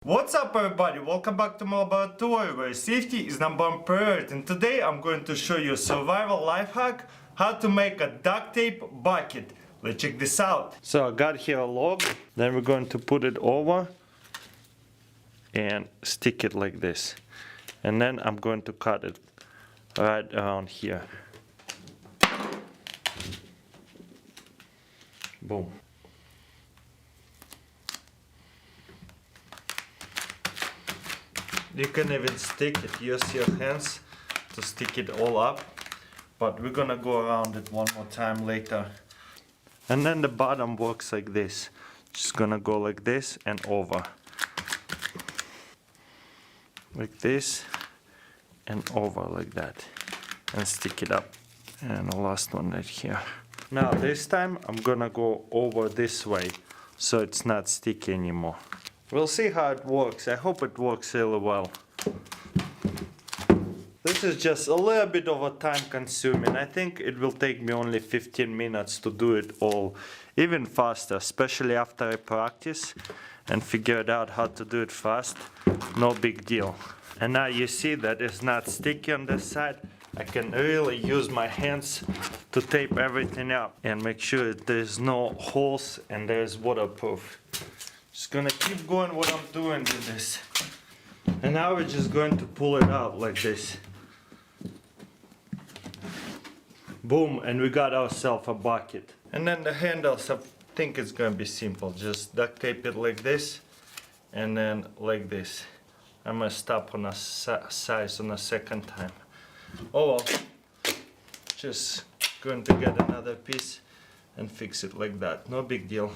What's up everybody, welcome back to my laboratory where safety is number one priority, and today I'm going to show you a survival life hack, how to make a duct tape bucket. Let's check this out. So I got here a log, then we're going to put it over and stick it like this. And then I'm going to cut it right around here. Boom. You can even stick it, use your hands to stick it all up, but we're gonna go around it one more time later. And then the bottom works like this. Just gonna go like this and over. Like this and over like that. And stick it up. And the last one right here. Now this time I'm gonna go over this way so it's not sticky anymore. We'll see how it works. I hope it works really well. This is just a little bit of a time consuming. I think it will take me only 15 minutes to do it all. Even faster, especially after I practice and figured out how to do it fast. No big deal. And now you see that it's not sticky on this side. I can really use my hands to tape everything up and make sure there's no holes and there's waterproof. Just gonna keep going what I'm doing with this. And now we're just going to pull it out like this. Boom, and we got ourselves a bucket. And then the handles, I think it's gonna be simple. Just duct tape it like this and then like this. I'm gonna stop on a size on a second time. Oh well, just going to get another piece and fix it like that. No big deal.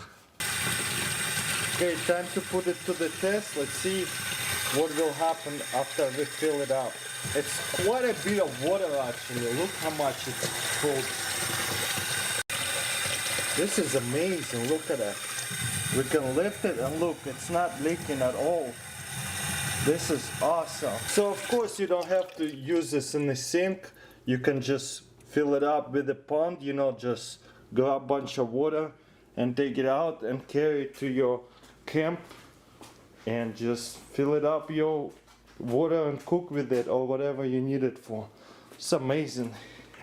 Okay, time to put it to the test. Let's see what will happen after we fill it up. It's quite a bit of water actually. Look how much it's full. This is amazing. Look at that. We can lift it and look, it's not leaking at all. This is awesome. So of course you don't have to use this in the sink. You can just fill it up with a pond, you know, just grab a bunch of water and take it out and carry it to your camp and just fill it up your water and cook with it or whatever you need it for. It's amazing.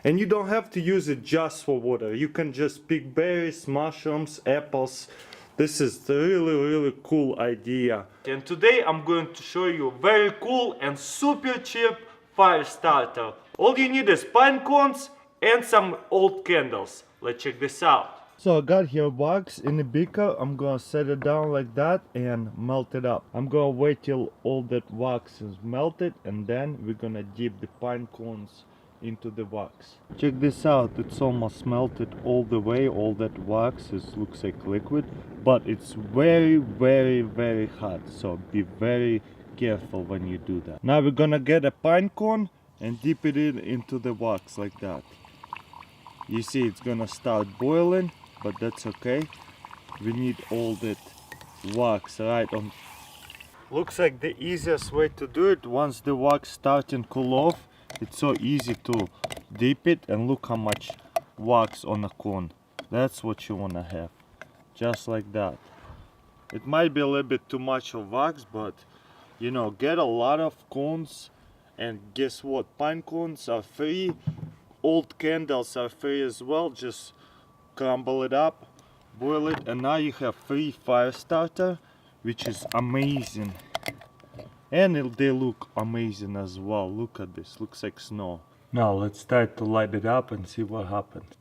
And you don't have to use it just for water. You can just pick berries, mushrooms, apples. This is a really cool idea. And today I'm going to show you a very cool and super cheap fire starter. All you need is pine cones and some old candles. Let's check this out. So I got here wax in a beaker. I'm gonna set it down like that and melt it up. I'm gonna wait till all that wax is melted and then we're gonna dip the pine cones into the wax. Check this out, it's almost melted all the way. All that wax looks like liquid, but it's very hot, so be very careful when you do that. Now we're gonna get a pine cone and dip it into the wax like that. You see it's gonna start boiling, but that's okay. We need all that wax right on. Looks like the easiest way to do it. Once the wax starts to cool off, it's so easy to dip it, and look how much wax on a cone. That's what you want to have, just like that. It might be a little bit too much of wax, but you know, get a lot of cones. And guess what, pine cones are free, old candles are free as well. Just crumble it up, boil it, and now you have free fire starter, which is amazing. And they look amazing as well. Look at this, looks like snow. Now let's try to light it up and see what happens.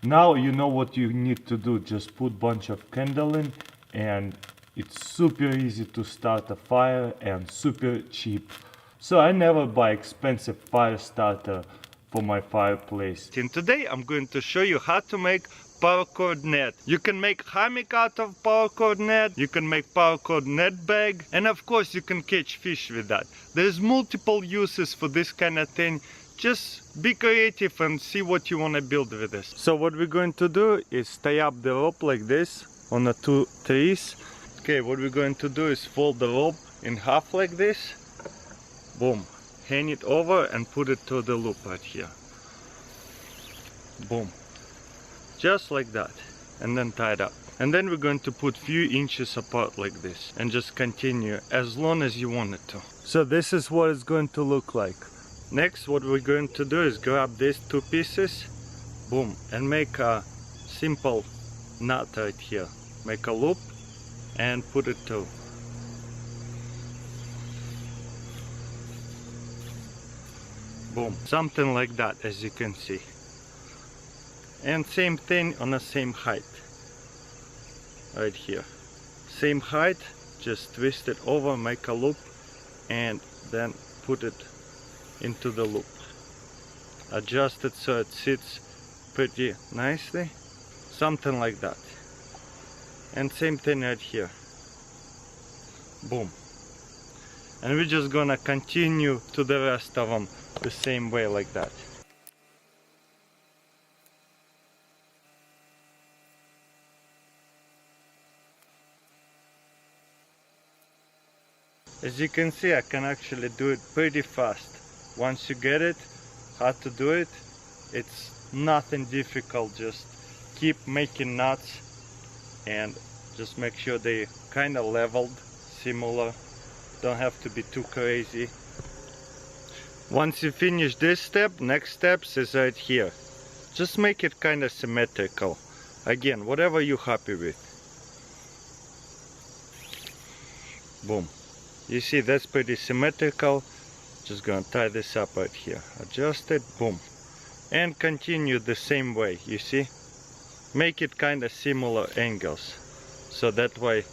Now you know what you need to do. Just put bunch of candle in, and it's super easy to start a fire and super cheap. So I never buy expensive fire starter for my fireplace. And today I'm going to show you how to make paracord net. You can make hammock out of paracord net, you can make paracord net bag, and of course you can catch fish with that. There's multiple uses for this kind of thing. Just be creative and see what you want to build with this. So what we're going to do is tie up the rope like this on the two trees. Okay, what we're going to do is fold the rope in half like this. Boom. Hang it over and put it to the loop right here. Boom. Just like that. And then tie it up. And then we're going to put few inches apart like this and just continue as long as you want it to. So this is what it's going to look like. Next, what we're going to do is grab these two pieces, boom, and make a simple knot right here. Make a loop and put it through. Boom, something like that, as you can see. And same thing on the same height. Right here. Same height, just twist it over, make a loop, and then put it into the loop. Adjust it so it sits pretty nicely. Something like that. And same thing right here. Boom. And we're just gonna continue to the rest of them the same way like that. As you can see, I can actually do it pretty fast. Once you get it, how to do it, it's nothing difficult. Just keep making knots and just make sure they kind of leveled, similar. Don't have to be too crazy. Once you finish this step, next steps is right here. Just make it kind of symmetrical. Again, whatever you're happy with. Boom. You see, that's pretty symmetrical. Just gonna tie this up right here. Adjust it, boom. And continue the same way, you see? Make it kind of similar angles. So that way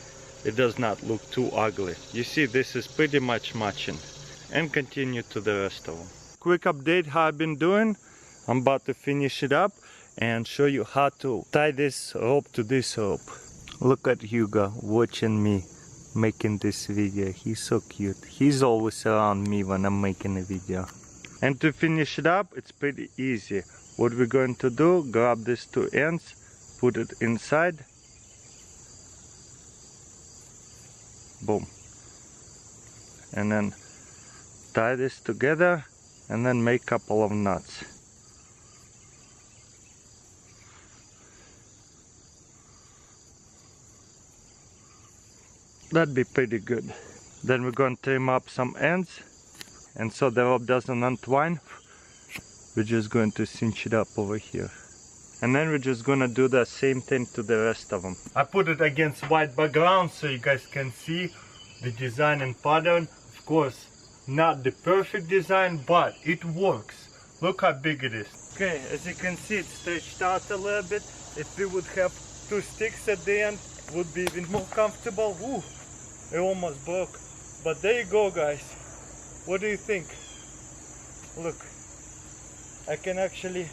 it does not look too ugly. You see, this is pretty much matching. And continue to the rest of them. Quick update how I've been doing. I'm about to finish it up and show you how to tie this rope to this rope. Look at Hugo watching me making this video. He's so cute. He's always around me when I'm making a video. And to finish it up, it's pretty easy. What we're going to do, grab these two ends, put it inside, boom, and then tie this together and then make a couple of knots. That'd be pretty good. Then we're going to trim up some ends, and so the rope doesn't untwine, we're just going to cinch it up over here. And then we're just gonna do the same thing to the rest of them. I put it against white background so you guys can see the design and pattern. Of course, not the perfect design, but it works. Look how big it is. Okay, as you can see, it's stretched out a little bit. If we would have two sticks at the end, it would be even more comfortable. Ooh, it almost broke. But there you go, guys. What do you think? Look, I can actually...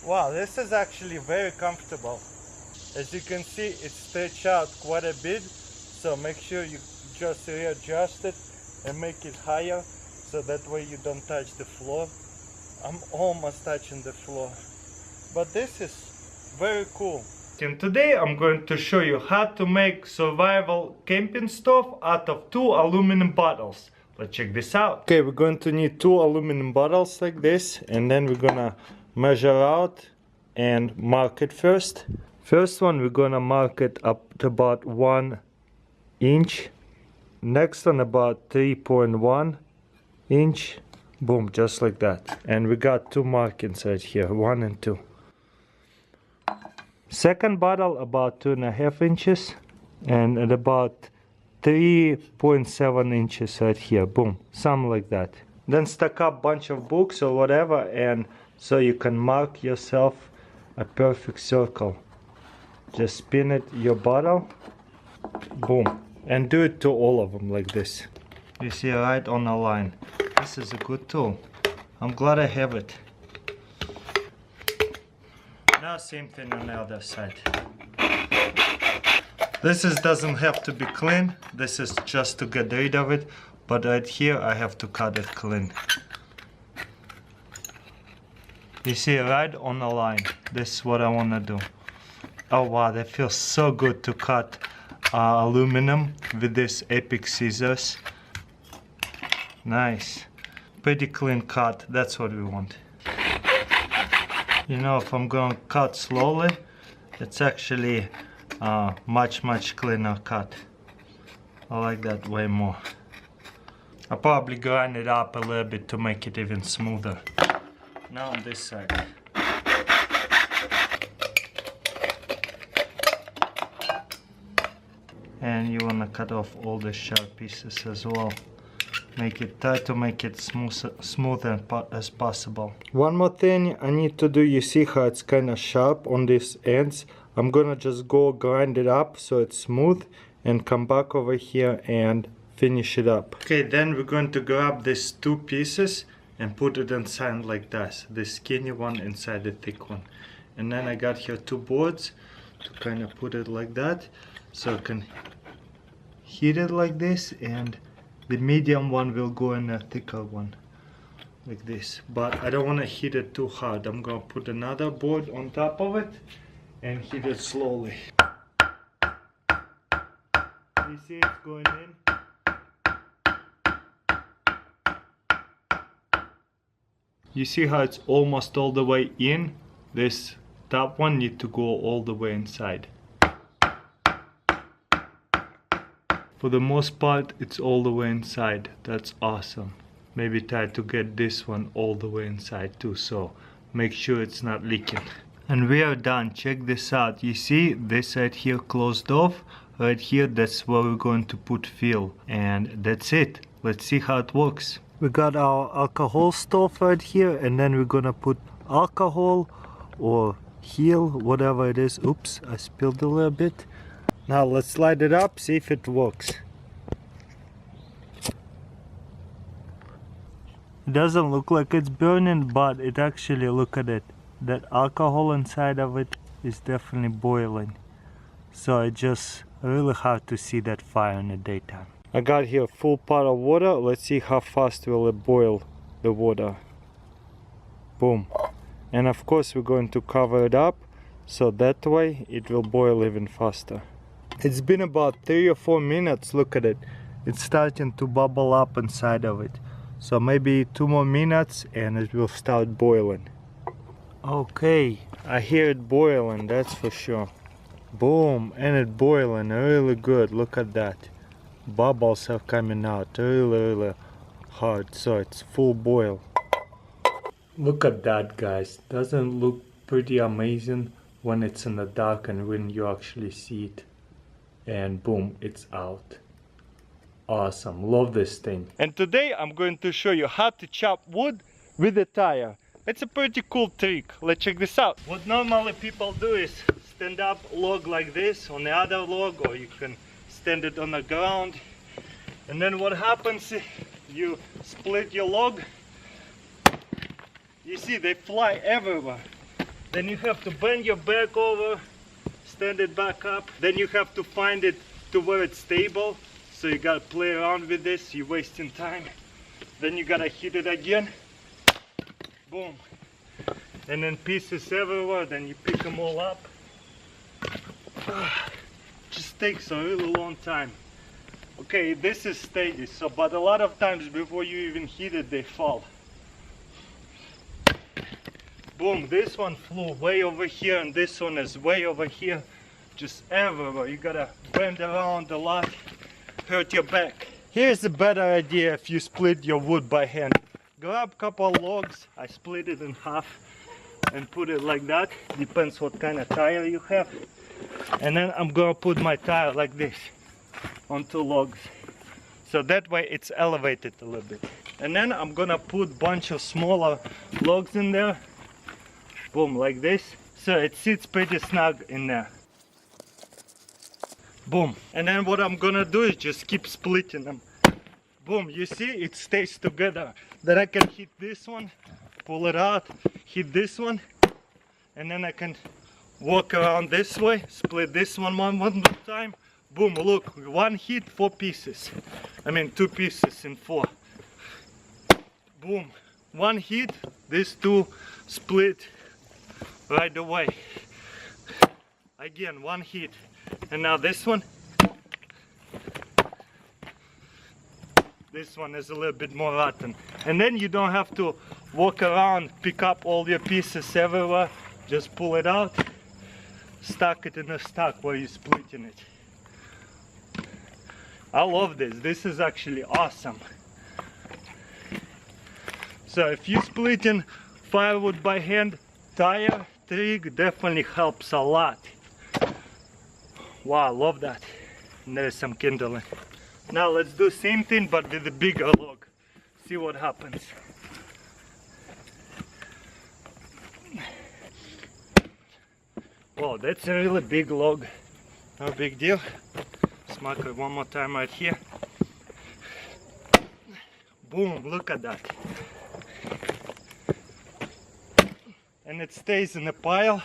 Wow, this is actually very comfortable. As you can see, it's stretched out quite a bit. So make sure you just readjust it and make it higher, so that way you don't touch the floor. I'm almost touching the floor. But this is very cool. And today I'm going to show you how to make survival camping stove out of 2 aluminum bottles. Let's check this out. Okay, we're going to need 2 aluminum bottles like this, and then we're gonna measure out and mark it first. First one, we're gonna mark it up to about 1 inch. Next one about 3.1 inch. Boom, just like that. And we got 2 markings right here, 1 and 2. Second bottle about 2.5 inches, and at about 3.7 inches right here. Boom, something like that. Then stack up bunch of books or whatever, and so you can mark yourself a perfect circle. Just spin it, your bottle, boom, and do it to all of them like this. You see, right on the line. This is a good tool. I'm glad I have it. Now same thing on the other side. This doesn't have to be clean. This is just to get rid of it. But right here I have to cut it clean. You see, right on the line. This is what I want to do. Oh wow, that feels so good to cut aluminum with this epic scissors. Nice. Pretty clean cut. That's what we want. You know, if I'm going to cut slowly, it's actually much cleaner cut. I like that way more. I'll probably grind it up a little bit to make it even smoother. Now on this side. And you wanna cut off all the sharp pieces as well. Try to make it smooth as possible. One more thing I need to do, you see how it's kinda sharp on these ends? I'm gonna just go grind it up so it's smooth and come back over here and finish it up. Okay, then we're going to grab these two pieces and put it inside like this. The skinny one inside the thick one. And then I got here two boards to kind of put it like that. So I can heat it like this, and the medium one will go in a thicker one. Like this. But I don't want to heat it too hard. I'm going to put another board on top of it and heat it slowly. You see it's going in. You see how it's almost all the way in? This top one needs to go all the way inside. For the most part, it's all the way inside. That's awesome. Maybe try to get this one all the way inside too, so make sure it's not leaking. And we are done. Check this out. You see this right here closed off? Right here, that's where we're going to put fill. And that's it. Let's see how it works. We got our alcohol stove right here, and then we're gonna put alcohol or heel, whatever it is. Oops, I spilled a little bit. Now let's light it up, see if it works. It doesn't look like it's burning, but it actually, look at it. That alcohol inside of it is definitely boiling. So it's just really hard to see that fire in the daytime. I got here a full pot of water. Let's see how fast will it boil the water. Boom. And of course we're going to cover it up, so that way it will boil even faster. It's been about 3 or 4 minutes. Look at it. It's starting to bubble up inside of it. So maybe 2 more minutes and it will start boiling. Okay, I hear it boiling, that's for sure. Boom, and it's boiling really good. Look at that. Bubbles are coming out really hard, so it's full boil. Look at that, guys. Doesn't look pretty amazing when it's in the dark and when you actually see it. And boom, it's out. Awesome, love this thing. And today I'm going to show you how to chop wood with a tire. It's a pretty cool trick. Let's check this out. What normally people do is stand up a log like this on the other log, or you can stand it on the ground. And then what happens, you split your log. You see, they fly everywhere. Then you have to bend your back over, stand it back up. Then you have to find it to where it's stable. So you gotta play around with this, you're wasting time. Then you gotta hit it again. Boom. And then pieces everywhere, then you pick them all up. Just takes a really long time. Okay, this is steady, so but a lot of times before you even hit it, they fall. Boom, this one flew way over here and this one is way over here. Just everywhere. You gotta bend around a lot, hurt your back. Here's a better idea if you split your wood by hand. Grab a couple of logs, I split it in half and put it like that. Depends what kind of tire you have. And then I'm gonna put my tire like this on 2 logs. So that way it's elevated a little bit. And then I'm gonna put bunch of smaller logs in there. Boom, like this. So it sits pretty snug in there. Boom. And then what I'm gonna do is just keep splitting them. Boom, you see it stays together. Then I can hit this one, pull it out, hit this one, and then I can walk around this way, split this one more time. Boom, look, 1 hit, 4 pieces. I mean 2 pieces in 4. Boom, 1 hit, these 2 split right away. Again, 1 hit. And now this one. This one is a little bit more rotten. And then you don't have to walk around, pick up all your pieces everywhere. Just pull it out, stack it in a stack while you're splitting it. I love this. This is actually awesome. So if you're splitting firewood by hand, tire trick definitely helps a lot. Wow, love that. And there's some kindling. Now let's do same thing but with a bigger log. See what happens. Wow, that's a really big log. No big deal. Smack it one more time right here. Boom, look at that. And it stays in a pile.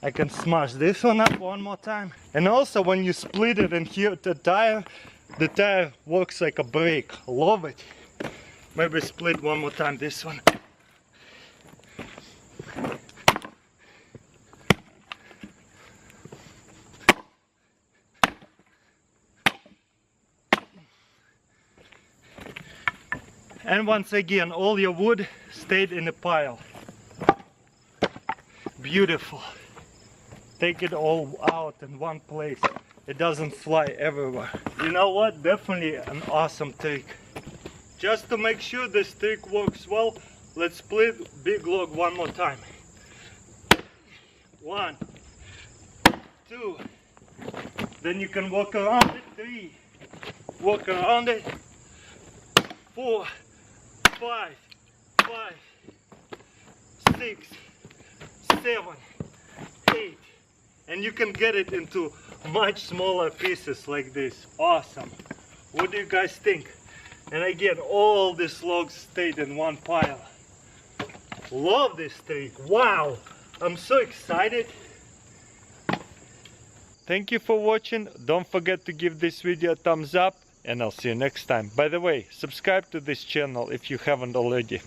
I can smash this one up one more time. And also when you split it and here the tire works like a brake. Love it. Maybe split one more time this one. And once again, all your wood stayed in a pile. Beautiful. Take it all out in one place. It doesn't fly everywhere. You know what? Definitely an awesome trick. Just to make sure this trick works well, let's split big log one more time. 1, 2. Then you can walk around it. 3. Walk around it. 4, 5, 6, 7, 8. And you can get it into much smaller pieces like this. Awesome. What do you guys think? And again, all these logs stayed in one pile. Love this trick. Wow, I'm so excited. Thank you for watching. Don't forget to give this video a thumbs up, and I'll see you next time. By the way, subscribe to this channel if you haven't already.